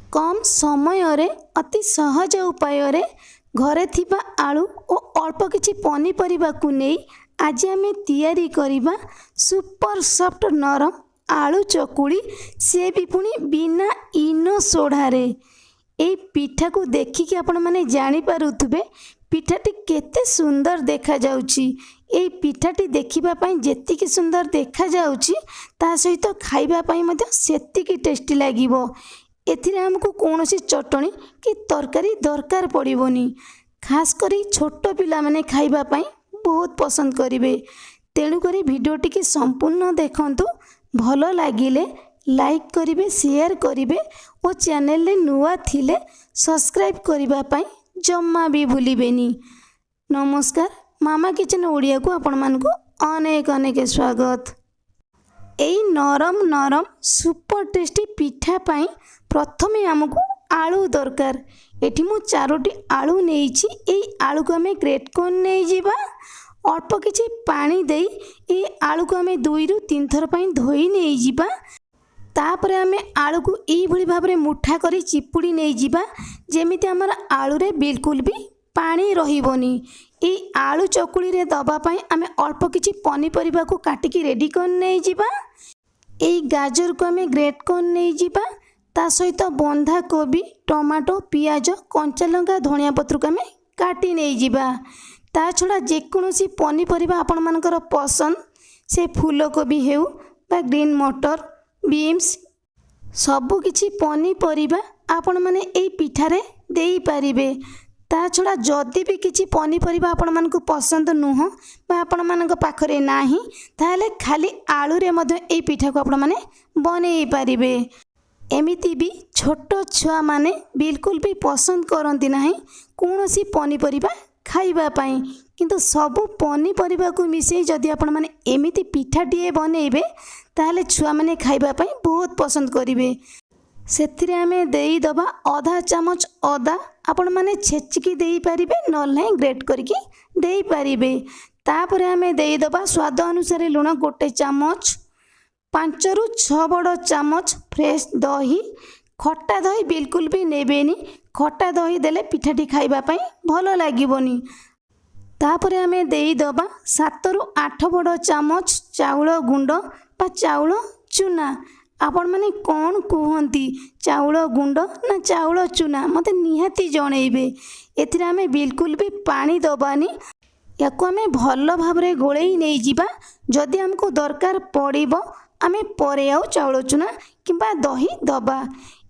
कम समय अति सहज उपाय घरे थिबा आलू और अल्प किछि पनीपरिबा को नहीं आज आम तैयारी करिबा सुपर सॉफ्ट नरम आलू चकुली से भी पुणी बिना इनो सोढ़ारे। ए पिठा को देखिकी आपण माने जानि पारुथबे पिठाटी केते सुंदर देखा जाउची। ए पिठाटी देखिबा पई जेतिकी सुंदर देखा जाउची ता सहित खाइबा पई मध्ये सेतिकी टेस्टी लागिबो। एथिरे हमको कौनसी चटणी कि तरकारी दरकार पड़िबोनी। खास करी छोट पिला माने खाइबा पई बहुत पसंद करिवे। तेणु करी वीडियोटी की संपूर्ण देखंतु। भल लागिले लाइक करिवे, शेयर करिवे और चैनल ले नुआ थिले सब्सक्राइब करिबा पई जम्मा भी भूलिबेनी। नमस्कार, मामा किचन ओडिया को आपण मानकु अनेक अनेक स्वागत। एई नरम नरम सुपर टेस्टी पिठा पाई प्रथमे आमको आलू दरकार। एठी मु 4टी आलू नेइछि। एई आलू को हमें ग्रेट कर नै जिबा। अल्प किछि पानी देई ए आलू को हमें 2 रु 3 थर पई धोई नै जिबा। तापरे हमें आलू को एई भली भाबरे मुठा करी चिपुड़ी नै जिबा जेमिति हमर आलू रे बिल्कुल भी पानी रहिबोनी। ए आलू चकुली रे दबा पई हमें अल्प किछि पनीपरिबा को काटिकी रेडी कर नै जिबा। ए गाजर को हमें ग्रेट कर नै जिबा। ता सहित बंधा कोबी, टमाटो, पियाज, कंचा लंका, धनिया पत्र को हमें काटी नै जिबा। ता छड़ा जेकोसी पनीपरिबा आपण मानकर पसंद से फूलकोबी हेउ बा ग्रीन मटर, बीन्स सबु किछि पनीपरिबा आपण माने एई पिठारे देई पारिबे। ता छड़ा जदि भी किछि पनीपरिबा आपण मानकु पसंद नुह बा आपण मानक पाखरे नाही ताले खाली आलू रे मध्य एई पिठा को आपण माने बनेई पारिबे। एमिति भी छोट छुआ माने बिल्कुल भी पसंद करती नहीं कौनसी पनीपरिबा खाइबा पाई, किंतु सबु पनीपरिबा को मिसई जदि आपण माने एमिति पिठाटीए बनइबे ताले छुआ माने खाइबा पाई बहुत पसंद करिवे। सेथिरे आमे देई दबा आधा चामच अदा आपण माने छेचिकी देई पारिबे नल नहीं ग्रेट करके देई पारिबे। तापरे आमे देई दबा स्वाद अनुसार लुण 1 चामच, 5 रु 6 बड़ चामच फ्रेश दही। खट्टा दही बिल्कुल भी नेबेनी, खट्टा दही देले पिठाटी खाइबा पाई भलो लागिबोनी। तापरे आमे देई दबा 7 रु 8 बड़ चामच चाउल गुंड बा चाउल चूना। आपण माने कौन कहती चाउल गुंड ना चाउल चूना मते निहाती जणेबे। एथिरे आमे बिल्कुल भी पानी दबानी, याको आमे भलो भाबरे गोळेई नै जिबा। जदि हमको दरकार पड़िबो आमे परे आउ चाउल चूना किंबा दही दबा।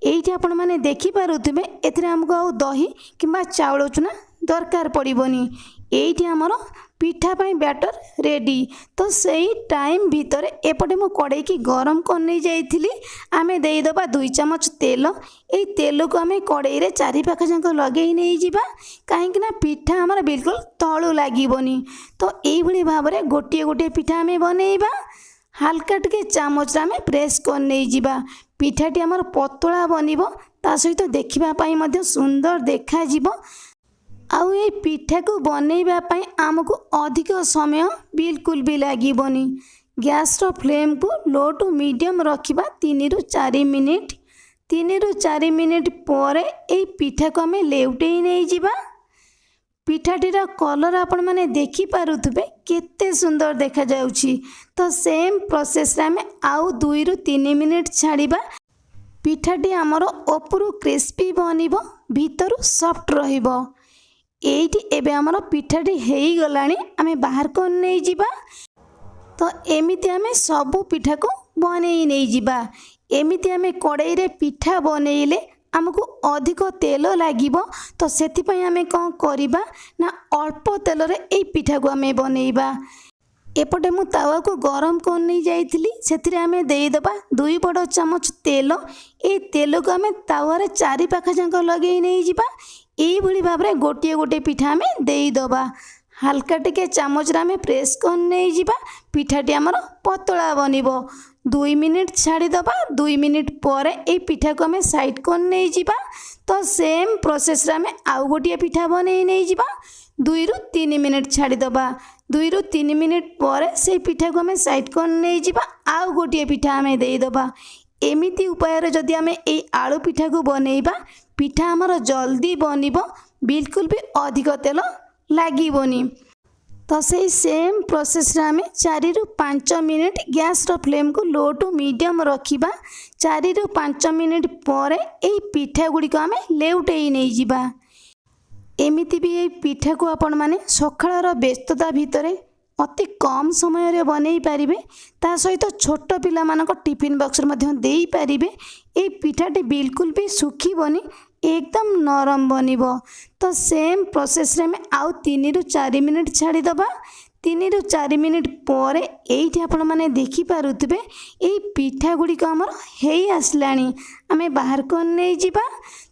एइठी आपण माने देखि पारुथिबे एथिरे हमको आउ दही किंबा चाउल चूना दरकार पड़िबोनी। एइठी हमर पिठा पाई बैटर रेडी। तो सही टाइम भीतर एपटे मो कड़ाई की गरम कर नहीं जाइथिली। आमे देई दबा 2 चामच तेल। ए तेल को आमे कड़ाई रे 4 पाख जाक लगेई नहीं जिबा काहे कि ना पिठा हमर बिल्कुल तळु लागिबोनी। तो एई भली भाबरे गोटिए गोटिए पिठा आमे बनेइबा। हल्का टिके चामच आमे प्रेस कर नहीं जिबा। पिठाटी हमर पतला बनिबो, ता सहित देखिबा पाई मध्ये सुंदर देखा जिवो। आउ ए पिठा को बनइबा पाई आमको अधिक समय बिल्कुल भी लागिबोनी। गैस रो फ्लेम को लो टू मीडियम रखिबा 3 रु 4 मिनिट। 3 रु 4 मिनिट परे ए पिठा को हमें लेउटेई नै जिबा। पिठाटीर कलर आपण माने देखि पारुथबे केते सुंदर देखा जाउची। तो सेम प्रोसेस रे हमें आउ 2 रु 3 मिनिट छाड़िबा। पिठाटी हमर ऊपर क्रिस्पी बनिबो, भीतर सॉफ्ट रहिबो। एइठी एबे हमर पिठाटी हेई गलानी, आमे बाहर को नै जिबा। तो एमिति आमे सबु पिठा को बनेई नै जिबा। एमिति आमे कड़ाई रे पिठा बनेइले आमको अधिक तेल लागिबो। तो सेति पई आमे कोन करिबा ना अल्प तेल रे ए पिठा को आमे बनेइबा। एपटे मु तावा को गरम कर नहीं जाइथिली। सेथिरे आमे देई दबा 2 बड़ चामच तेल। ए तेल को आमे तावा रे 4 पाख जाक लगेई नहीं जिबा। एई भली भाबरे गोटिए गोटिए पिठा आमे देई दबा। हल्का टिके चामच रे आमे प्रेस कर नहीं जिबा। पिठाटी हमर पतला बनिबो। 2 मिनिट छाड़ी दबा। 2 मिनिट परे ए पिठा को आमे साइड कर नहीं जिबा। तो सेम प्रोसेस रे आमे आउ गोटिए पिठा बनेई नहीं जिबा। 2 रु 3 मिनिट छाड़ी दबा। 2 रु 3 मिनिट परे से पिठा को आमे साइड कर नहीं जिबा। आउ गोटिए पिठा आमे देई दबा। एमिति उपाय जदि आम ये आलू पिठा को बनइबा पिठा आमर जल्दी बनिब बिल्कुल भी अधिक तेल लागोनी। तो से सेम प्रोसेस रे आम 4 ରୁ 5 मिनिट गैस रो फ्लेम को लो टू मीडियम रखिबा। 4 ରୁ 5 मिनिट पर ए पिठा गुड़ी आम लेउटेई नहीं जिबा। एमिति भी ये पिठा को आपण माने सकाळर व्यस्तता भितरे अति कम समय रे बनई पारिबे। ता सहित छोट पिला मानक टिफिन बॉक्स मध्ये देई पारिबे। ए पिठाटी बिल्कुल भी सुखीबनी एकदम नरम बनिबो। तो सेम प्रोसेस रे में आउ 3 ରୁ 4 मिनिट छाड़ी दबा। 3 ରୁ 4 मिनिट पर एठी आपण माने देखि पारुतबे ए पिठा गुडी को हमर हेई आसलानी। आमे बाहर को नै जिबा।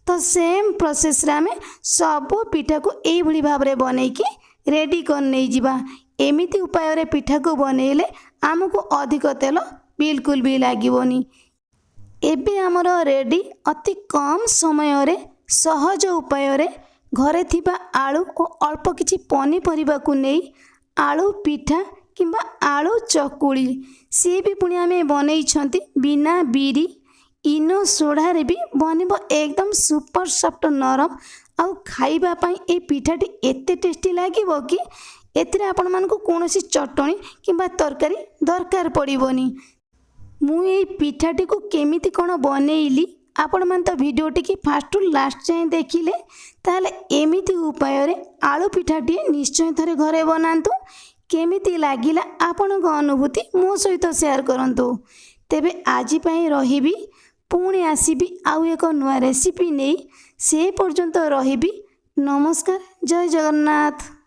तो सेम प्रोसेस रे आमे सब पिठा को एई भली भाव रे बनै कि रेडी कर नै जिबा। एमिति उपाय रे पिठा को बनैले आमको अधिक तेल बिल्कुल भी लागिबोनी। एबे आमर रेडी अति कम समय रे सहज उपाय रे घरे थिबा आलू और अल्प किछि पनीपरिबा को नै आलू पिठा किंबा आलू चकुली सी भी पुणी आमे बनै छंती बिना बीरी इनो सोडा रे भी बनिबो एकदम सुपर सॉफ्ट नरम। आउ खाइबा पई ए पिठाटी एते टेस्टी लागिबो कि एथिरे आपण मानको कोनोसी चटणी किंबा तरकारी दरकार पड़िबोनी। मु ए पिठाटी को केमिति कोन बनेइली आपण मान तो वीडियोटी की फास्ट टू लास्ट जाए देखिले ताले एमिति उपाय रे आलू पिठाटी निश्चय थरे घरे बनांतु। केमिति लागिला आपण को अनुभूति मो सहित शेयर करंतु। तेबे आजि पई रहिबी पुणी आसीबी आउ एक नुआ रेसिपी नै से पर्यंत रहिबी। नमस्कार, जय जगन्नाथ।